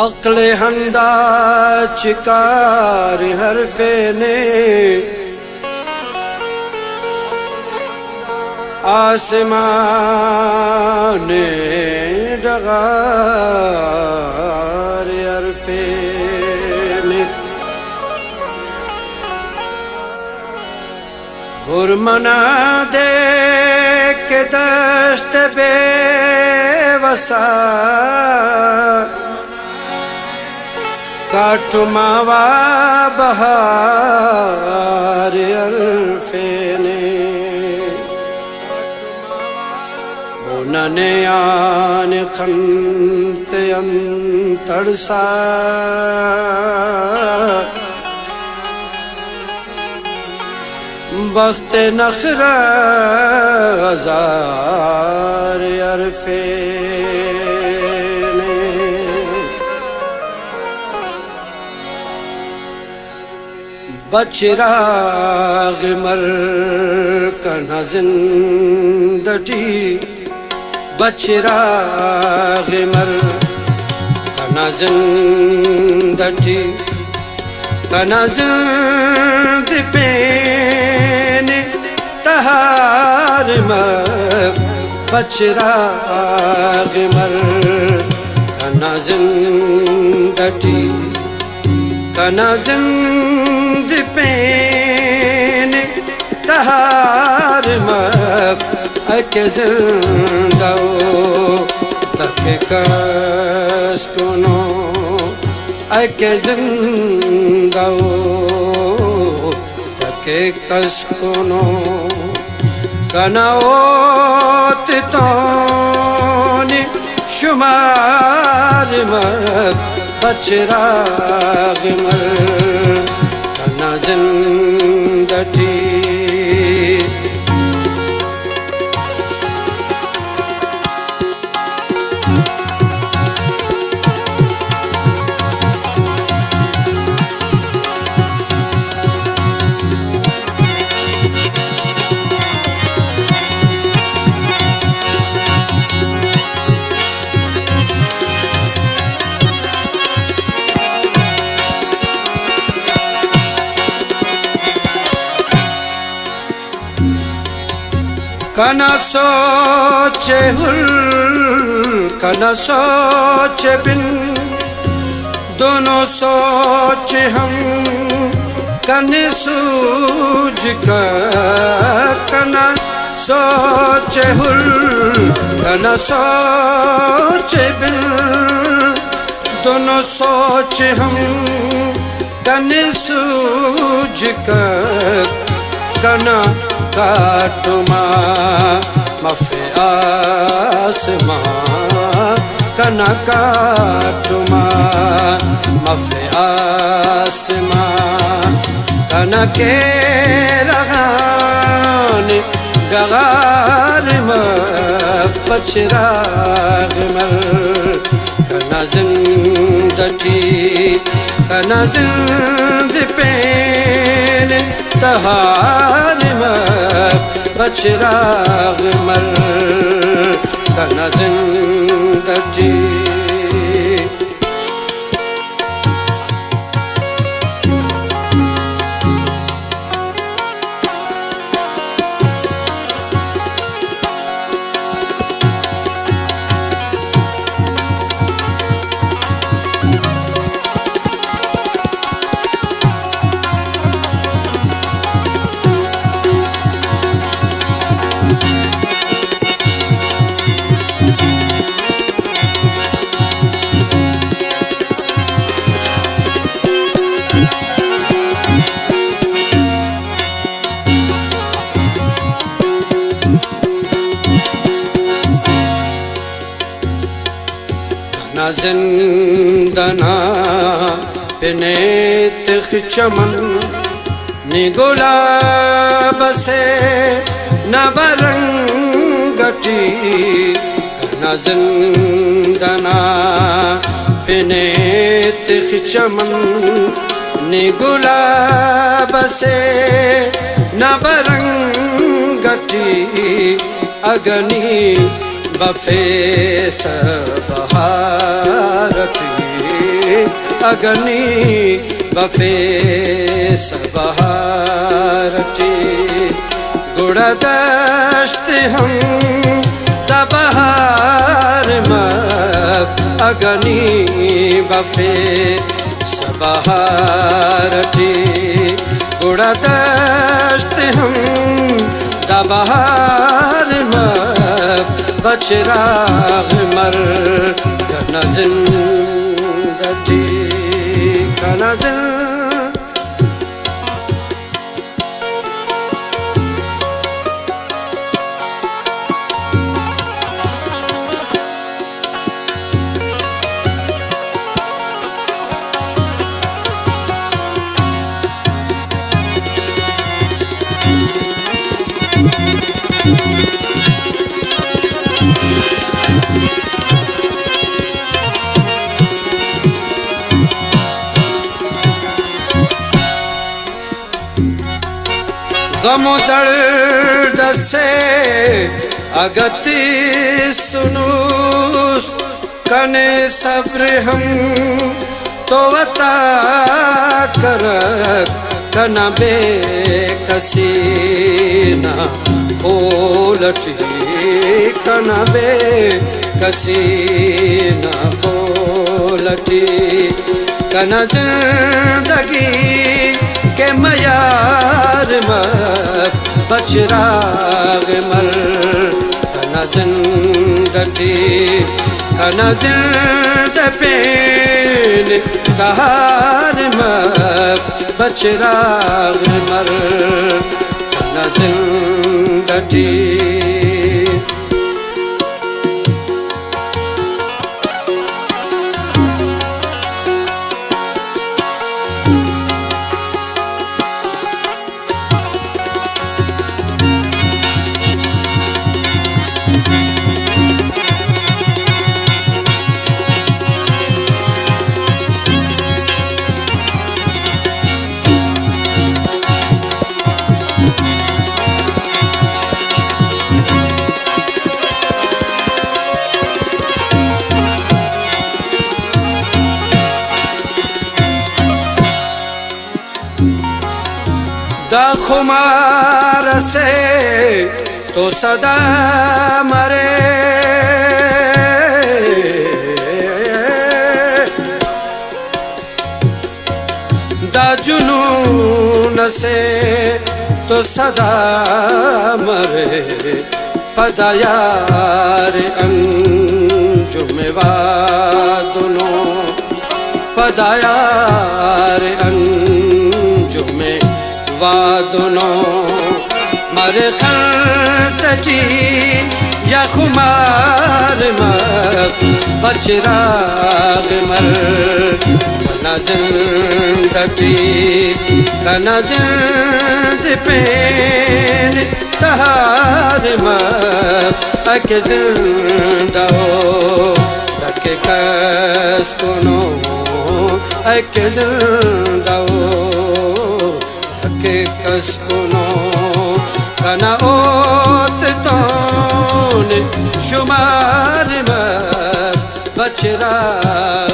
अक्ले हंदा चिकार हरफे ने आसमान डगार हरफे ने हुरमना दे के दश्त बेवसा काटुमावा बहार अरफे ने उन्होंने आन खंत अंतरसा बख्त नखरा हजार अरफे बचिराग मर कना जिंदगी बचिराग मर कना जिंदगी कना जिंद पेन तहार मर बचिराग मर कना जिंदगी कना जिंद पेन तहार मफ अके जिंदाओ तक कस कुनो अके जिंदाओ तक कस कुनो कनाओत तोनी शुमार मफ बचिराग मर कना जिंदगी कना सोचे हुल कना सोचे बिन दोनों सोच हम कने सूझ कर कना सोचे हुल कना सोचे बिन दोनों सोच हम कने सूझ कर कना काटुमा मफे आसमा कना काटुमा मफे आसमा कना के रगान गगार मफ बचिराग मर कना जिंदगी कना जिंद पेन तहार मफ बचिराग मर कना जिंदगी ना जिंदना पिने तिख चमन नि गुलाब से न बरंगटी ना जिंदना पिनेतिख चमन निगुलाब से नबरंगटी अगनी बफे सबहारटी अगनी बफे सबहारटी गुड़दश्त हम तबहार मफ अगनी बफे सबहारटी गुड़दश्त हम तबहार मफ बचराग मर कना जिंदगी कना गम दर्द से अगति सुनूस कने सब्र हम तो वता कर कना बेकसी ना खोलटी कना बेकसी ना खोलटी कना जिंदगी के मयार मफ बचराग मर कना जिंदगी कना जिंद पेन तहार मफ बचराग मर कना जिंदगी दा खुमार से तो सदा मरे दा जुनून से तो सदा मरे पदायार अंजुमे वादुनो पदायार अंजुमे वादुनो मरे खंतजी या खुमार मफ बचराग मर कना जिंदगी कना जिंद पेन तहार मफ अके जिंदा हो तके कस कुनो अके जिंदा हो कसकुनो कना ओत तोन शुमार मफ बचराग